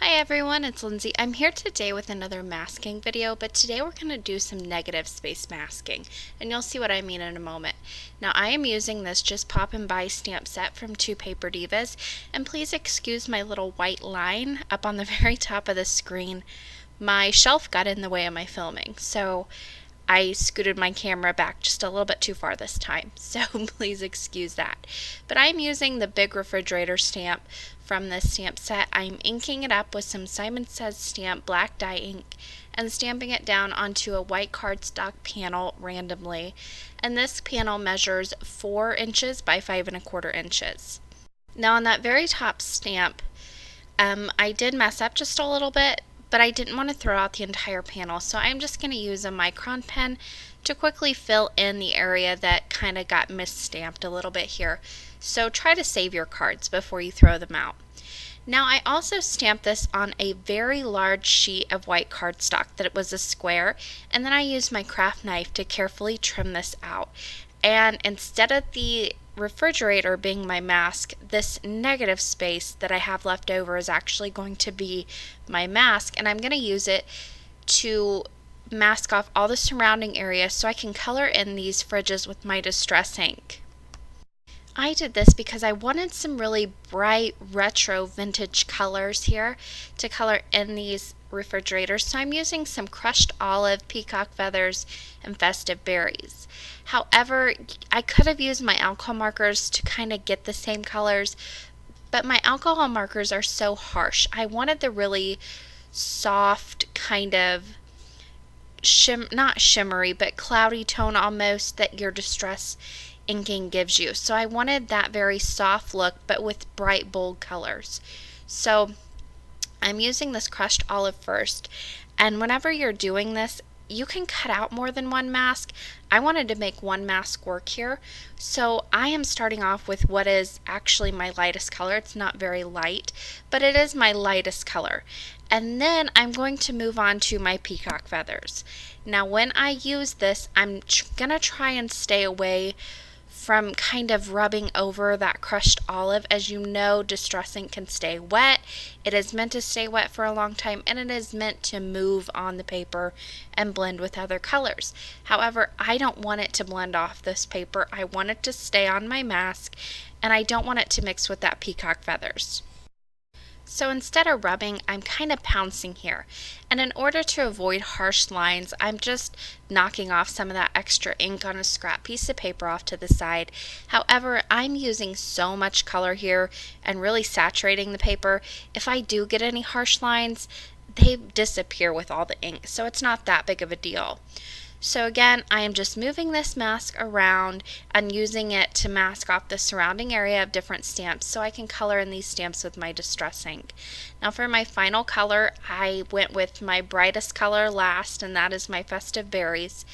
Hi everyone, it's Lindsay. I'm here today with another masking video, but today we're going to do some negative space masking, and you'll see what I mean in a moment. Now I am using this Just Pop and Buy stamp set from Two Paper Divas, and please excuse my little white line up on the very top of the screen. My shelf got in the way of my filming, so I scooted my camera back just a little bit too far this time, so please excuse that. But I'm using the big refrigerator stamp from this stamp set. I'm inking it up with some Simon Says Stamp black dye ink and stamping it down onto a white cardstock panel randomly. And this panel measures 4 inches by 5¼ inches. Now on that very top stamp, I did mess up just a little bit, but I didn't want to throw out the entire panel, so I'm just going to use a micron pen to quickly fill in the area that kind of got misstamped a little bit here. So try to save your cards before you throw them out. Now I also stamped this on a very large sheet of white cardstock that it was a square, and then I used my craft knife to carefully trim this out. And instead of the refrigerator being my mask, this negative space that I have left over is actually going to be my mask, and I'm going to use it to mask off all the surrounding area so I can color in these fridges with my distress ink. I did this because I wanted some really bright retro vintage colors here to color in these refrigerators, so I'm using some crushed olive, peacock feathers, and festive berries. However, I could have used my alcohol markers to kind of get the same colors, but my alcohol markers are so harsh. I wanted the really soft kind of not shimmery, but cloudy tone almost that your distress inking gives you. So I wanted that very soft look, but with bright, bold colors. So I'm using this crushed olive first, and whenever you're doing this, you can cut out more than one mask. I wanted to make one mask work here, so I am starting off with what is actually my lightest color. It's not very light, but it is my lightest color. And then I'm going to move on to my peacock feathers. Now when I use this, I'm gonna try and stay away from kind of rubbing over that crushed olive. As you know, distress ink can stay wet. It is meant to stay wet for a long time, and it is meant to move on the paper and blend with other colors. However, I don't want it to blend off this paper. I want it to stay on my mask, and I don't want it to mix with that peacock feathers. So instead of rubbing, I'm kind of pouncing here. And in order to avoid harsh lines, I'm just knocking off some of that extra ink on a scrap piece of paper off to the side. However, I'm using so much color here and really saturating the paper. If I do get any harsh lines, they disappear with all the ink, so it's not that big of a deal. So again, I am just moving this mask around and using it to mask off the surrounding area of different stamps so I can color in these stamps with my distress ink. Now for my final color, I went with my brightest color last, and that is my Festive Berries.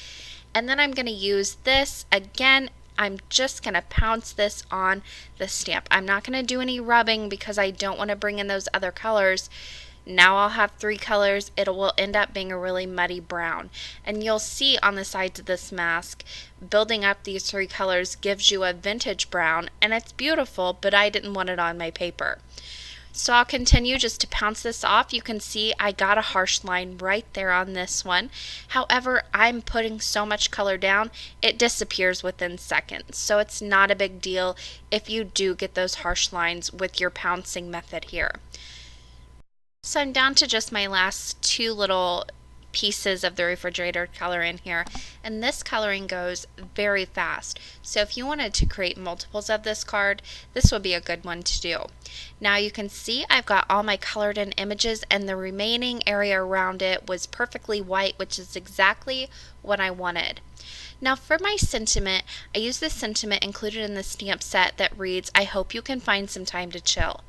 And then I'm going to use this again. I'm just going to pounce this on the stamp. I'm not going to do any rubbing because I don't want to bring in those other colors. Now I'll have 3 colors. It will end up being a really muddy brown. And you'll see on the sides of this mask, building up these 3 colors gives you a vintage brown, and it's beautiful, but I didn't want it on my paper. So I'll continue just to pounce this off. You can see I got a harsh line right there on this one. However, I'm putting so much color down, it disappears within seconds. So it's not a big deal if you do get those harsh lines with your pouncing method here. So I'm down to just my last 2 little pieces of the refrigerator color in here, and this coloring goes very fast. So if you wanted to create multiples of this card, this would be a good one to do. Now you can see I've got all my colored in images, and the remaining area around it was perfectly white, which is exactly what I wanted. Now for my sentiment, I use the sentiment included in the stamp set that reads, "I hope you can find some time to chill."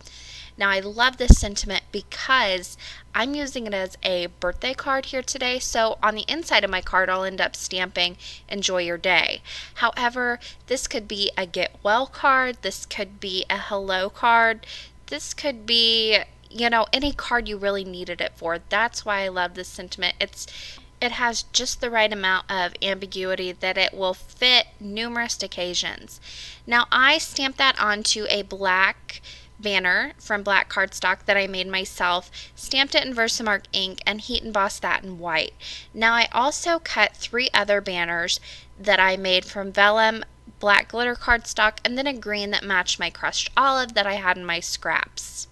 Now I love this sentiment because I'm using it as a birthday card here today, so on the inside of my card I'll end up stamping "Enjoy your day." However, this could be a get well card, this could be a hello card, this could be, any card you really needed it for. That's why I love this sentiment. It has just the right amount of ambiguity that it will fit numerous occasions. Now I stamped that onto a black banner from black cardstock that I made myself, stamped it in Versamark ink, and heat embossed that in white. Now I also cut 3 other banners that I made from vellum, black glitter cardstock, and then a green that matched my crushed olive that I had in my scraps.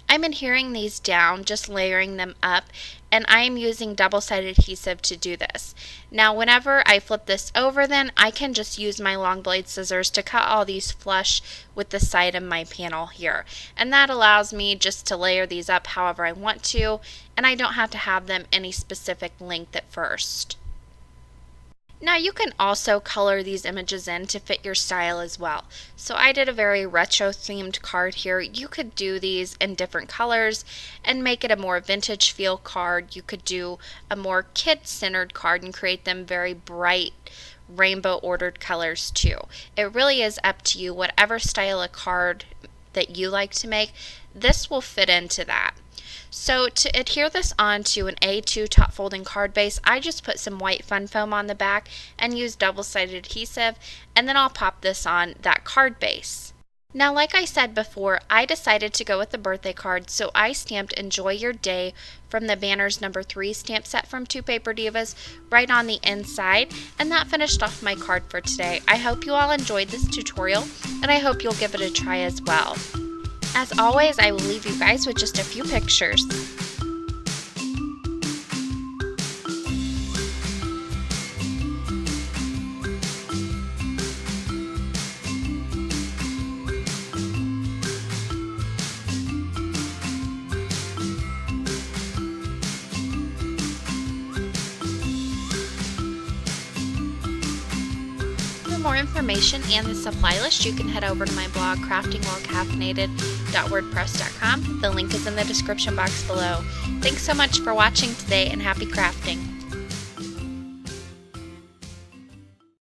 I'm adhering these down, just layering them up, and I'm using double-sided adhesive to do this. Now whenever I flip this over, then I can just use my long blade scissors to cut all these flush with the side of my panel here. And that allows me just to layer these up however I want to, and I don't have to have them any specific length at first. Now you can also color these images in to fit your style as well. So I did a very retro themed card here. You could do these in different colors and make it a more vintage feel card. You could do a more kid-centered card and create them very bright rainbow ordered colors too. It really is up to you, whatever style of card that you like to make, this will fit into that. So to adhere this onto an A2 top folding card base, I just put some white fun foam on the back and use double-sided adhesive, and then I'll pop this on that card base. Now, like I said before, I decided to go with the birthday card, so I stamped Enjoy Your Day from the Banners No. 3 stamp set from 2 Paper Divas right on the inside, and that finished off my card for today. I hope you all enjoyed this tutorial, and I hope you'll give it a try as well. As always, I will leave you guys with just a few pictures. For more information and the supply list, you can head over to my blog, craftingwhilecaffeinated.wordpress.com. The link is in the description box below. Thanks so much for watching today, and happy crafting!